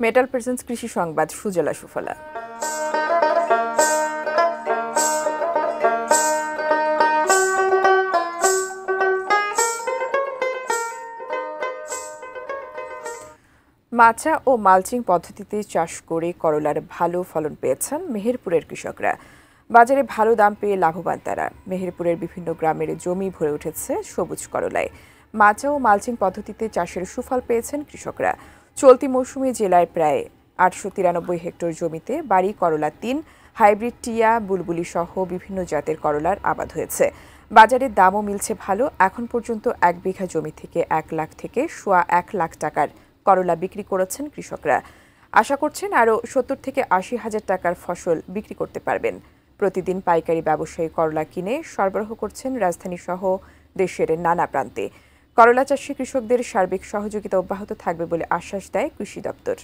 Metal presence কৃষি সংবাদ সুজলা সুফলা। মাচা ও মালচিং পদ্ধতিতে চাষ করে করলার ভালো ফলন পেয়েছেন মেহেরপুরের কৃষকরা। বাজারে ভালো দাম পেয়ে লাভবান তারা। মেহেরপুরের বিভিন্ন গ্রামের জমি ভরে উঠেছে সবুজ করলায়। মাচা ও মালচিং পদ্ধতিতে চাষের সুফল পেয়েছেন কৃষকরা। চলতি মৌসুমে জেলায় প্রায় 893 হেক্টর জমিতে বাড়ি করলা 3, হাইব্রিড টিয়া, বুলবুলি সহ বিভিন্ন জাতের করলার আবাদ হয়েছে। বাজারে দামও মিলছে ভালো। এখন পর্যন্ত 1 বিঘা জমি থেকে 1 লাখ থেকে 1.25 লাখ টাকার করলা বিক্রি করেছেন কৃষকরা। আশা করছেন আরও 70 থেকে 80 হাজার টাকার ফসল বিক্রি করতে পারবেন। প্রতিদিন পাইকারি ব্যবসায়ী করলা কিনে সরবরাহ করছেন রাজধানী সহ দেশের নানা প্রান্তে। করলা চাষী কৃষকদের সার্বিক সহযোগিতা অব্যাহত থাকবে বলে আশ্বাস দেয় কৃষি দপ্তর।